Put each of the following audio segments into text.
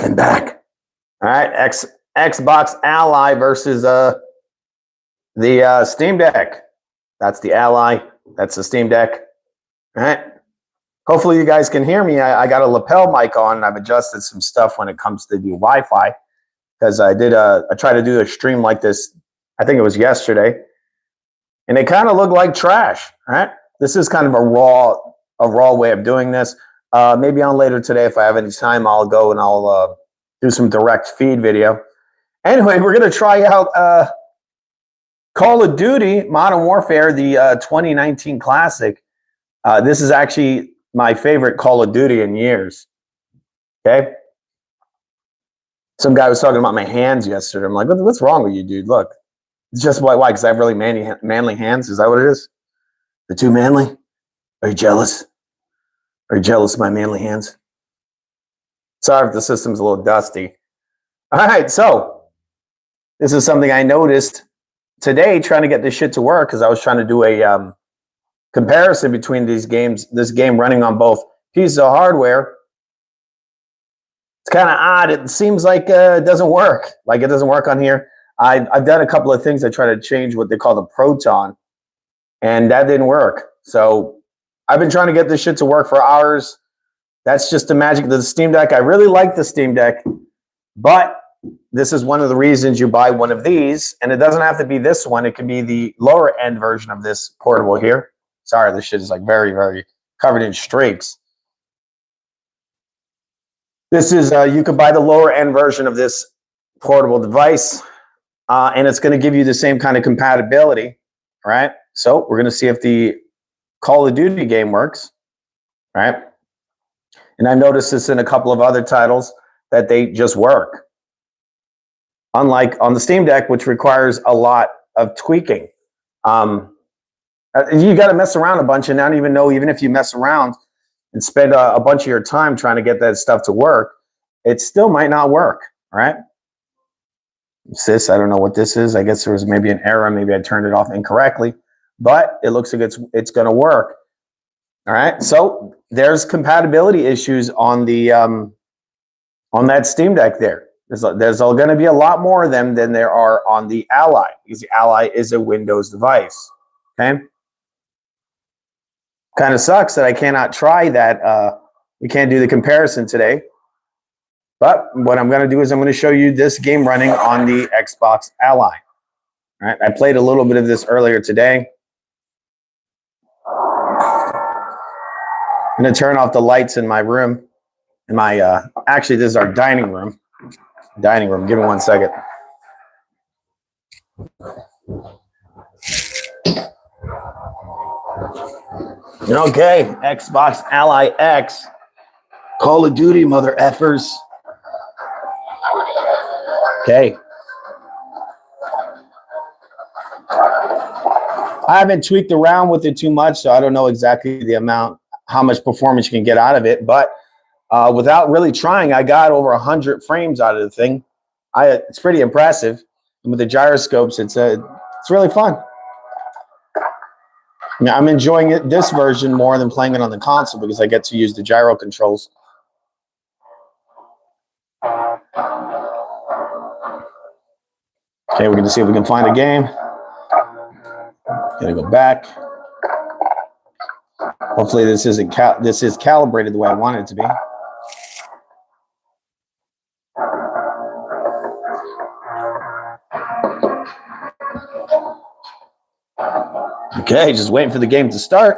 and back. All right, Xbox Ally versus the Steam Deck. That's the Ally. That's the Steam Deck. All right. Hopefully you guys can hear me. I got a lapel mic on, and I've adjusted some stuff when it comes to the Wi-Fi, because I tried to do a stream like this, I think it was yesterday, and it kind of looked like trash. All right. This is kind of a raw way of doing this. Maybe on later today, if I have any time, I'll go and I'll do some direct feed video. Anyway, we're going to try out Call of Duty Modern Warfare, the 2019 classic. This is actually my favorite Call of Duty in years. Okay. Some guy was talking about my hands yesterday. I'm like, what's wrong with you, dude? Look, it's just why? Because I have really manly hands. Is that what it is? They're too manly? Are you jealous? Are you jealous of my manly hands? Sorry if the system's a little dusty. All right, so this is something I noticed today trying to get this shit to work, because I was trying to do a comparison between these games, this game running on both pieces of hardware. It's kind of odd. It seems like it doesn't work. Like it doesn't work on here. I've done a couple of things. I try to change what they call the Proton, and that didn't work. So I've been trying to get this shit to work for hours. That's just the magic of the Steam Deck. I really like the Steam Deck, but this is one of the reasons you buy one of these, and it doesn't have to be this one. It could be the lower end version of this portable here. Sorry, this shit is like very, very covered in streaks. This is, you could buy the lower end version of this portable device, and it's going to give you the same kind of compatibility, right? So we're going to see if the Call of Duty game works, right? And I noticed this in a couple of other titles that they just work. Unlike on the Steam Deck, which requires a lot of tweaking. You got to mess around a bunch, and I don't even know, even if you mess around and spend a bunch of your time trying to get that stuff to work, it still might not work, right? This, I don't know what this is. I guess there was maybe an error. Maybe I turned it off incorrectly, but it looks like it's going to work. All right, so there's compatibility issues on the on that Steam Deck there. There's going to be a lot more of them than there are on the Ally, because the Ally is a Windows device, okay? Kind of sucks that I cannot try that. We can't do the comparison today. But what I'm going to do is I'm going to show you this game running on the Xbox Ally. All right, I played a little bit of this earlier today. I'm going to turn off the lights in my room. In my actually, this is our dining room. Dining room. Give me 1 second. Okay, Xbox Ally X. Call of Duty, mother effers. Okay. I haven't tweaked around with it too much, so I don't know exactly the amount, how much performance you can get out of it. But without really trying, I got over 100 frames out of the thing. It's pretty impressive. And with the gyroscopes, it's really fun. Now, I'm enjoying this version more than playing it on the console, because I get to use the gyro controls. Okay, we're going to see if we can find a game. Gonna go back. Hopefully this is calibrated the way I want it to be. Okay, just waiting for the game to start.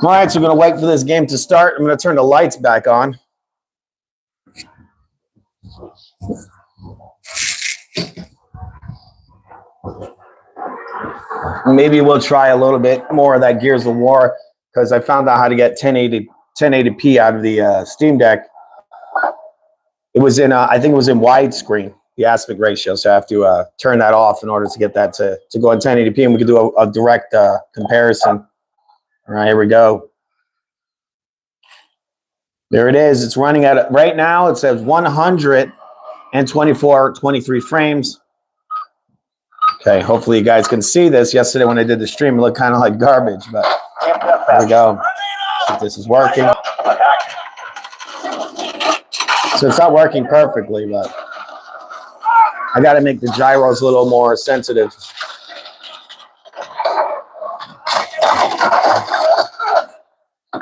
All right, so we're going to wait for this game to start. I'm going to turn the lights back on. Maybe we'll try a little bit more of that Gears of War, because I found out how to get 1080p out of the Steam Deck. It was in, I think it was in widescreen, the aspect ratio, so I have to turn that off in order to get that to go in 1080p, and we can do a direct comparison. All right, here we go. There it is. It's running at, right now, it says 123 frames. Okay, hopefully you guys can see this. Yesterday when I did the stream, it looked kind of like garbage, but there we go. If this is working. So it's not working perfectly, but I got to make the gyros a little more sensitive.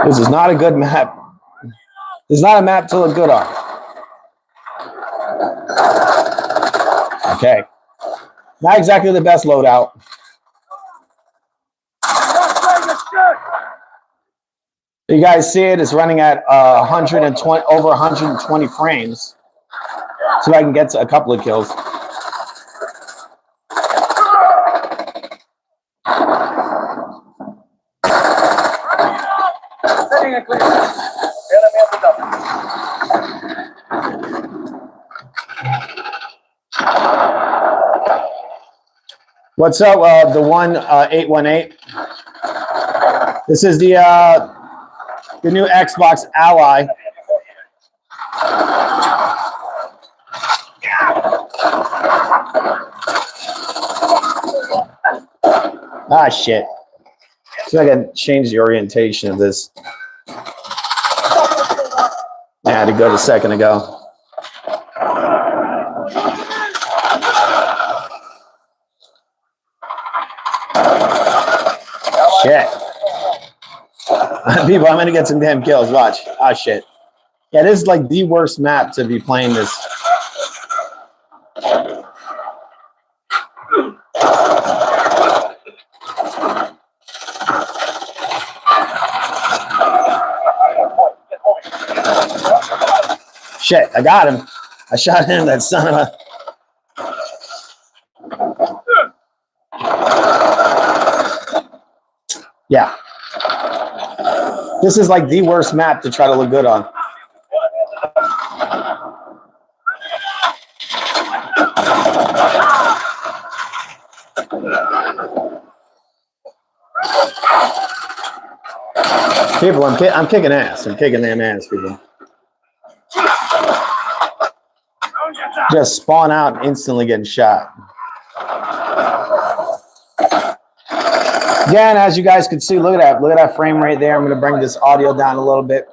This is not a good map. This is not a map to look good on. Okay. Not exactly the best loadout. You guys see it? It's running at 120, over 120 frames. So I can get to a couple of kills. What's up, the 818? This is the new Xbox Ally. Ah, shit. So I can change the orientation of this. I had to go a second ago. Shit. People, I'm going to get some damn kills. Watch. Ah, shit. Yeah, this is like the worst map to be playing this. Shit, I got him. I shot him, that son of a... Yeah. This is like the worst map to try to look good on. People, I'm kicking ass. I'm kicking damn ass, people. Just spawn out and instantly getting shot. Again, as you guys can see, look at that frame rate there. I'm going to bring this audio down a little bit.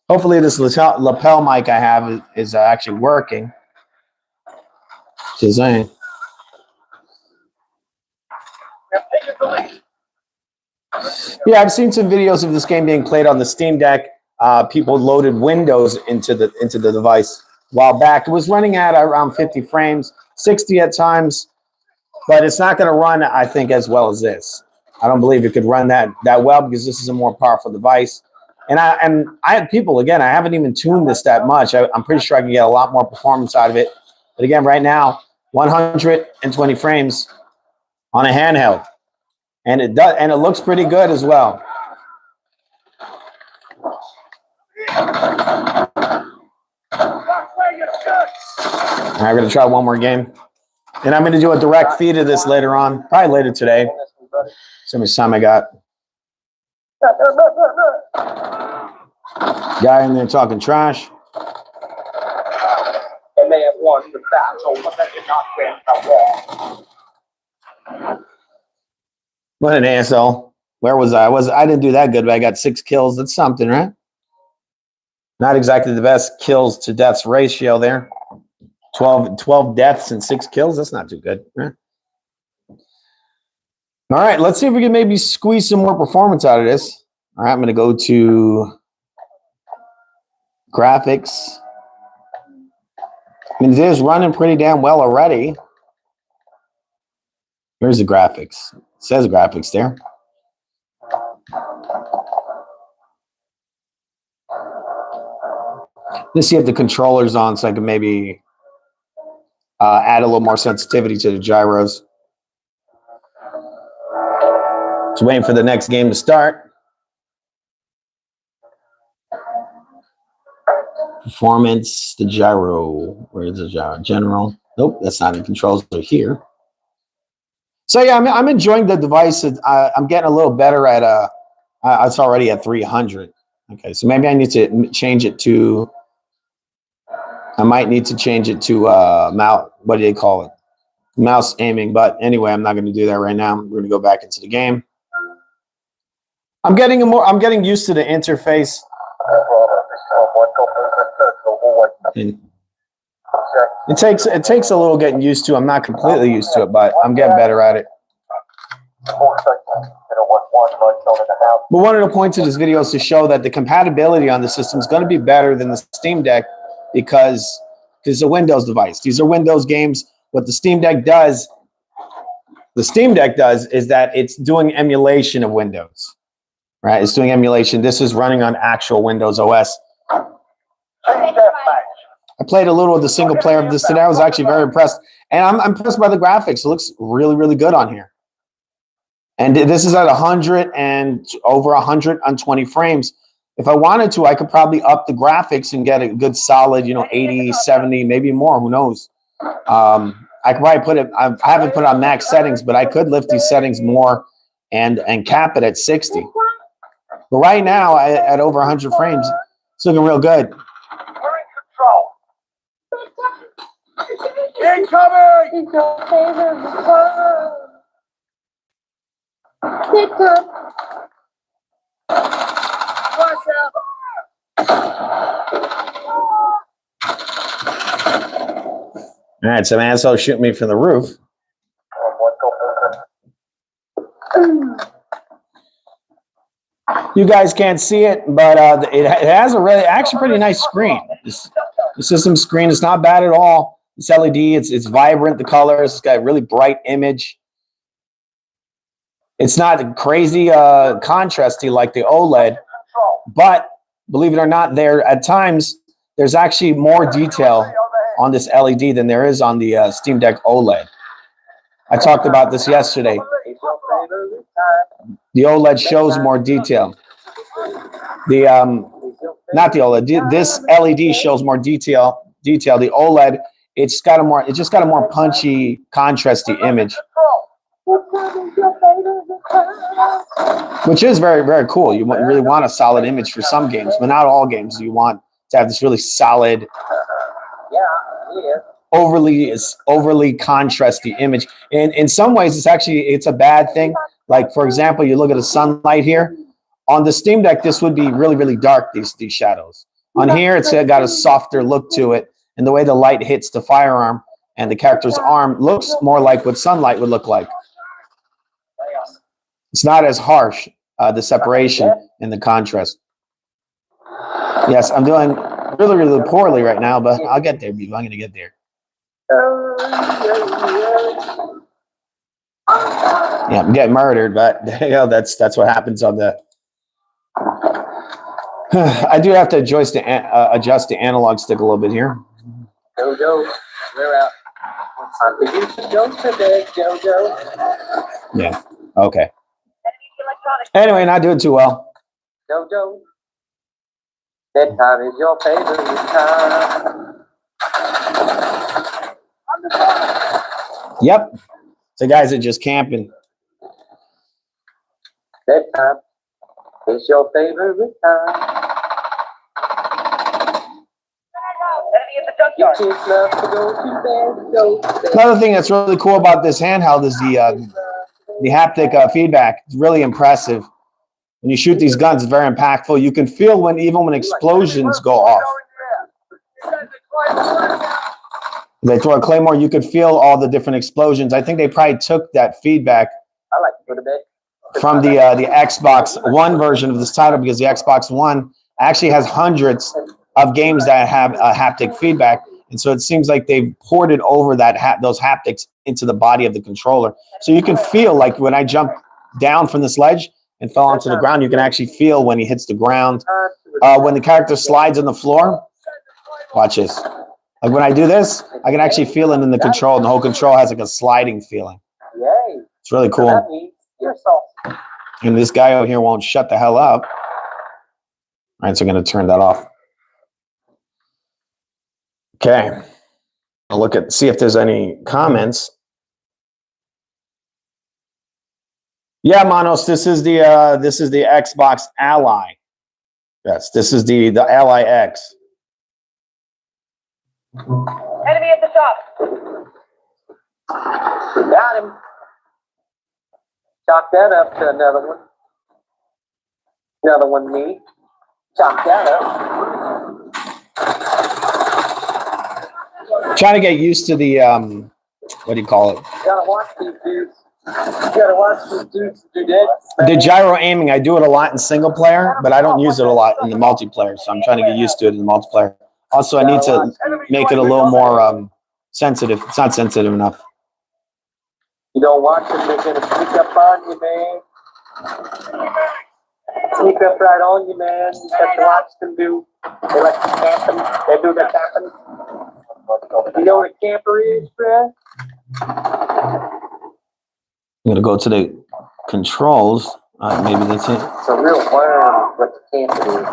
Hopefully this lapel mic I have is actually working. Just saying. Yeah, I've seen some videos of this game being played on the Steam Deck. People loaded Windows into the device a while back. It was running at around 50 frames, 60 at times, but it's not going to run, I think, as well as this. I don't believe it could run that well because this is a more powerful device. And I had people, again, I haven't even tuned this that much. I'm pretty sure I can get a lot more performance out of it. But again, right now, 120 frames on a handheld. And it does, and it looks pretty good as well. I'm going to try one more game. And I'm going to do a direct feed of this later on, probably later today. See how much time I got. Guy in there talking trash. They may have won the battle, but they did not win the war. What an asshole. Where was I? I didn't do that good, but I got 6 kills. That's something, right? Not exactly the best kills to deaths ratio there. 12 deaths and 6 kills. That's not too good, right? All right, let's see if we can maybe squeeze some more performance out of this. All right, I'm going to go to graphics. I mean, it is running pretty damn well already. Here's the graphics. It says graphics there. Let's see if the controller's on so I can maybe add a little more sensitivity to the gyros. Just waiting for the next game to start. Performance, the gyro. Where is the gyro? General. Nope, that's not in controls. They're here. So yeah, I'm enjoying the device. I'm getting a little better at it's already at 300. Okay, so maybe I need to change it to. I might need to change it to mouse. What do they call it? Mouse aiming. But anyway, I'm not going to do that right now. We're going to go back into the game. I'm getting used to the interface. And it takes a little getting used to. I'm not completely used to it, but I'm getting better at it. But one of the points of this video is to show that the compatibility on the system is going to be better than the Steam Deck because it's a Windows device. These are Windows games. What the Steam Deck does is that it's doing emulation of Windows, right? It's doing emulation. This is running on actual Windows OS. I played a little of the single player of this today. I was actually very impressed. And I'm impressed by the graphics. It looks really, really good on here. And this is at 100 and over 120 frames. If I wanted to, I could probably up the graphics and get a good solid, 80, 70, maybe more. Who knows? I could probably put it. I haven't put it on max settings, but I could lift these settings more and cap it at 60. But right now, at over 100 frames, it's looking real good. We're in control. Incoming! All right, some asshole shooting me from the roof. You guys can't see it, but it has a really, actually pretty nice screen. The system screen is not bad at all. It's LED. It's vibrant. The colors. It's got a really bright image. It's not crazy contrasty like the OLED, but believe it or not, at times there's actually more detail on this LED than there is on the Steam Deck OLED. I talked about this yesterday. The OLED shows more detail. Not the OLED. This LED shows more detail. The OLED, it's just got a more punchy, contrasty image, which is very, very cool. You really want a solid image for some games, but not all games. You want to have this really solid, overly contrasty image. And in some ways, it's a bad thing. Like, for example, you look at the sunlight here. On the Steam Deck, this would be really, really dark, these shadows. On here, it's got a softer look to it. And the way the light hits the firearm and the character's arm looks more like what sunlight would look like. It's not as harsh, the separation and the contrast. Yes, I'm doing really, really poorly right now, but I'll get there, people. I'm going to get there. Yeah, I'm getting murdered, but that's what happens on the. I do have to adjust the analog stick a little bit here. Jojo, we're out. Jojo. Yeah. Okay. Anyway, not doing too well. Jojo. That time is your favorite time. Yep. The guys are just camping. That time is your favorite time. Another thing that's really cool about this handheld is the haptic feedback. It's really impressive. When you shoot these guns, it's very impactful. You can feel even when explosions go off. They throw a claymore, you could feel all the different explosions. I think they probably took that feedback from the Xbox One version of this title, because the Xbox One actually has hundreds of games that have haptic feedback. And so it seems like they've ported over those haptics into the body of the controller. So you can feel, like when I jumped down from this ledge and fell onto the ground, you can actually feel when he hits the ground. When the character slides on the floor, watch this. Like when I do this, I can actually feel it in the control, and the whole control has like a sliding feeling. It's really cool. And this guy over here won't shut the hell up. All right, so I'm going to turn that off. Okay. I'll see if there's any comments. Yeah, Manos, this is the Xbox Ally. Yes, this is the Ally X. Enemy at the top. Got him. Chalk that up to another one. Another one, me. Chalk that up. Trying to get used to the what do you call it? You gotta watch these dudes. You gotta watch these dudes do that. The gyro aiming, I do it a lot in single player, but I don't use it a lot in the multiplayer, so I'm trying to get used to it in the multiplayer. Also, I need to make it a little more sensitive. It's not sensitive enough. You don't watch them, they're gonna sneak up on you, man. Sneak up right on you, man. You have to watch them do. They like to camp them. They do the camping. You know what a camper is, Fred? I'm gonna go to the controls. Maybe that's it. It's a real worm what the camper is.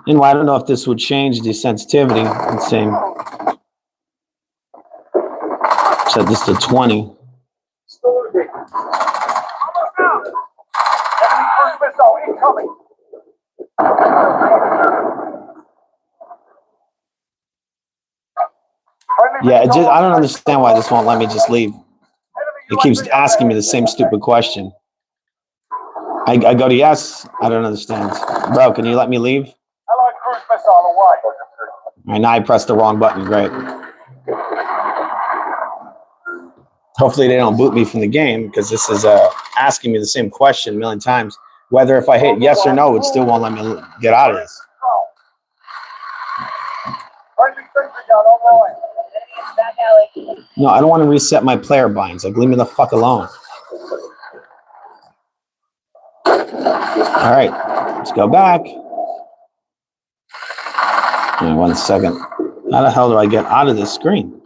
Anyway, I don't know if this would change the sensitivity. Let's see. Set this to 20. Yeah, I don't understand why this won't let me just leave. It keeps asking me the same stupid question. I go to yes. I don't understand. Bro, can you let me leave? Allied cruise missile away. All right, now I pressed the wrong button. Great. Hopefully they don't boot me from the game because this is asking me the same question a million times. Whether if I hit yes or no, it still won't let me get out of this. No, I don't want to reset my player binds. Like, leave me the fuck alone. All right, let's go back. Wait 1 second. How the hell do I get out of this screen?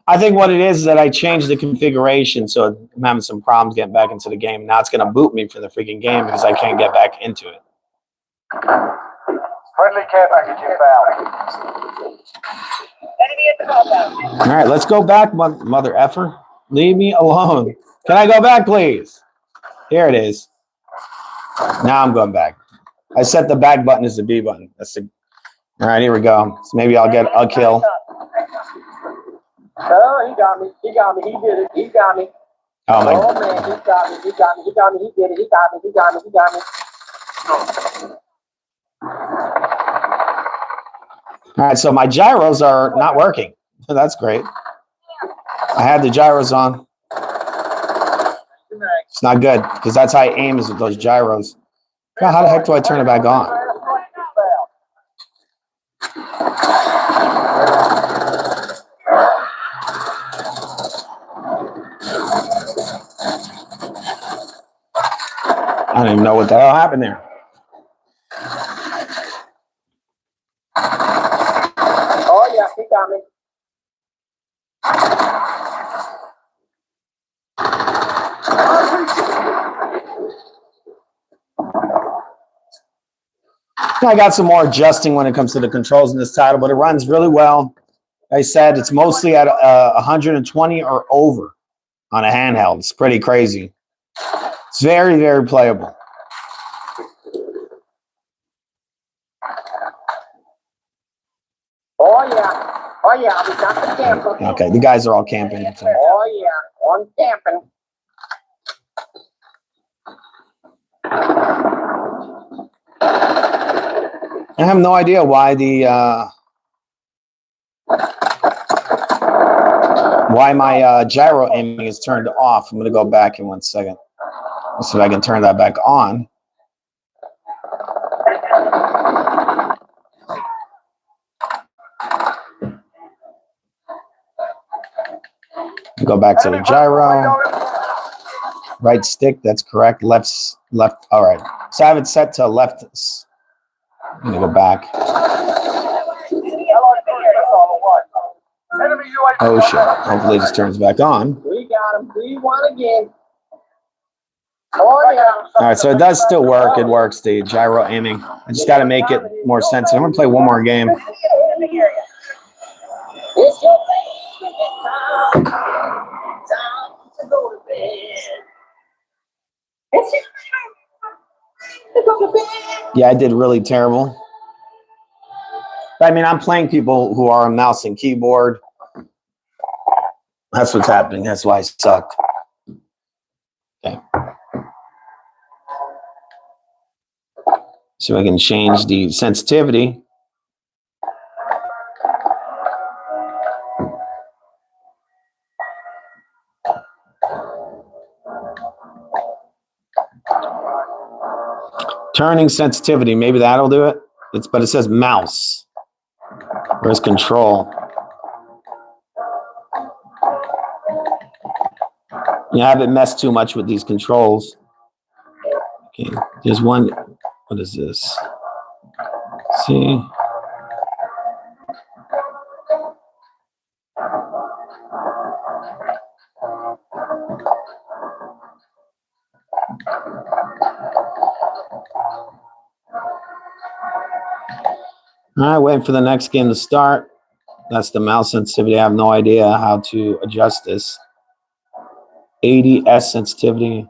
I think what it is that I changed the configuration, so I'm having some problems getting back into the game. Now it's going to boot me from the freaking game because I can't get back into it. Friendly care package inbound. Enemy at the compound. All right, let's go back, mother effer. Leave me alone. Can I go back, please? Here it is. Now I'm going back. I set the back button as the B button. That's the. All right, here we go. So maybe I'll get a kill. Oh, he got me. He got me. He did it. He got me. Oh my. Oh man, he got me. He got me. He got me. He did it. He got me. He got me. He got me. All right, so my gyros are not working. That's great. I had the gyros on. It's not good because that's how I aim is with those gyros. God, how the heck do I turn it back on? I don't even know what the hell happened there. Oh yeah, he got me. I got some more adjusting when it comes to the controls in this title, but it runs really well. Like I said, it's mostly at 120 or over on a handheld. It's pretty crazy. It's very, very playable. Oh yeah. Oh yeah, we got the camper. Okay, the guys are all camping. So. Oh yeah, on camping. I have no idea why why my gyro aiming is turned off. I'm going to go back in 1 second. Let's see if I can turn that back on. Go back to the gyro. Right stick, that's correct. Left. All right. So I have it set to left. I'm going to go back. Oh, shit. Hopefully this turns back on. We got him. 3-1 again. Oh, yeah. All right, so it does still work. It works, the gyro aiming. I just got to make it more sensitive. I'm going to play one more game. Yeah, I did really terrible. I mean, I'm playing people who are on mouse and keyboard. That's what's happening. That's why I suck. Okay. So I can change the sensitivity. Turning sensitivity, maybe that'll do it. But it says mouse. Where's control? Yeah, I haven't messed too much with these controls. Okay, there's one. What is this? See? All right, waiting for the next game to start. That's the mouse sensitivity. I have no idea how to adjust this. 80S sensitivity.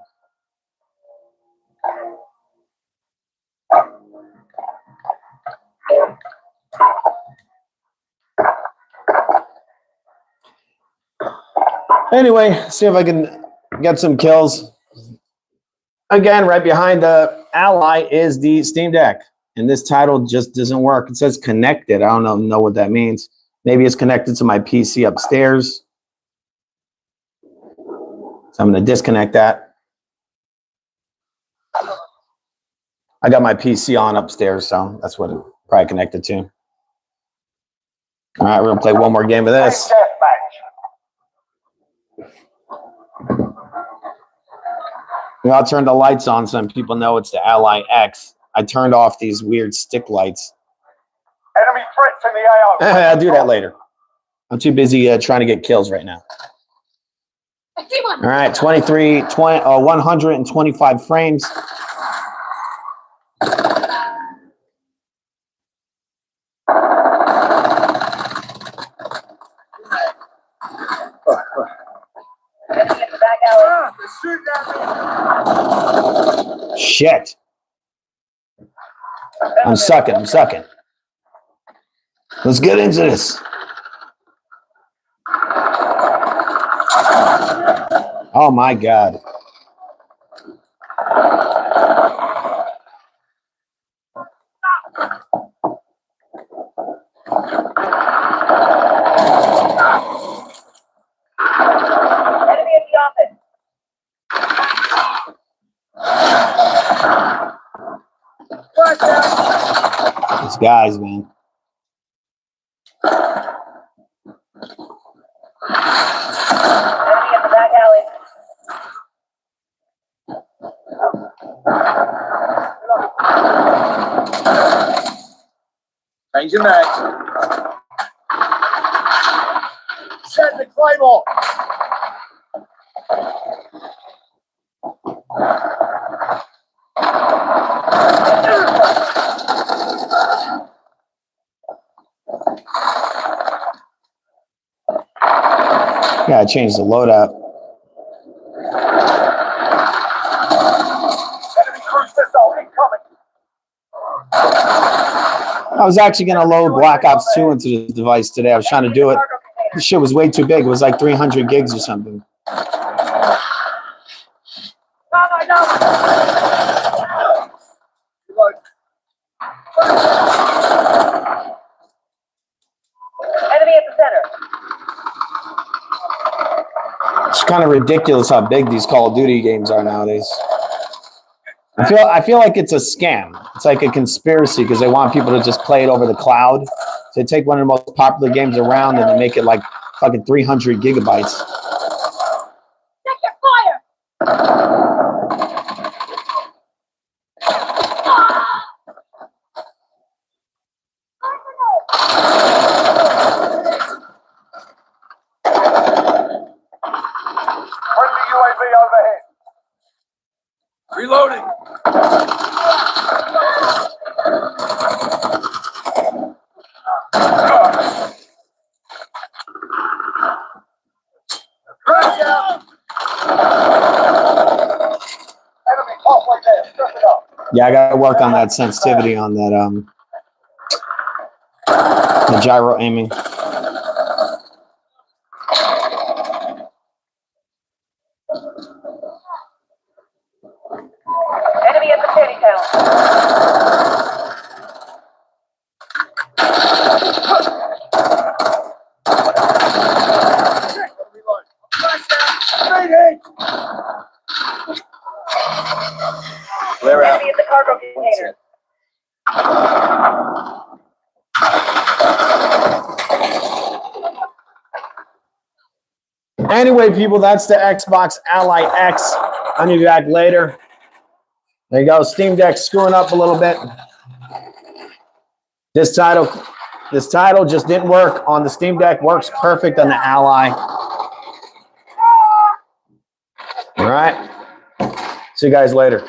Anyway, see if I can get some kills. Again, right behind the Ally is the Steam Deck. And this title just doesn't work. It says connected. I don't know what that means. Maybe it's connected to my PC upstairs. So I'm going to disconnect that. I got my PC on upstairs, so that's what it's probably connected to. All right, we're going to play one more game of this. I'll turn the lights on so people know it's the Ally X. I turned off these weird stick lights. Enemy threats in the AO. I'll do that later. I'm too busy trying to get kills right now. All right, 125 frames. Shit. I'm sucking. Let's get into this. Oh my God. Enemy at the office. These guys, man. Enemy in the back alley. Change your mag. Set the claymore. Gotta change the loadout. Enemy cruise missile incoming. I was actually gonna load Black Ops 2 into this device today. I was trying to do it. This shit was way too big. It was like 300 gigs or something. Enemy at the center. It's kind of ridiculous how big these Call of Duty games are nowadays. I feel like it's a scam. It's like a conspiracy because they want people to just play it over the cloud. So they take one of the most popular games around and they make it like fucking 300 gigabytes. Check your fire. Friendly UAV overhead. Reloading. Enemy halfway there. Strip it up. Yeah, I gotta work on that sensitivity on that the gyro aiming. Enemy at the shanty town. Clear out. Enemy at the cargo container. Anyway, people, that's the Xbox Ally X. I'll be back later. There you go. Steam Deck screwing up a little bit. This title just didn't work on the Steam Deck. Works perfect on the Ally. All right. See you guys later.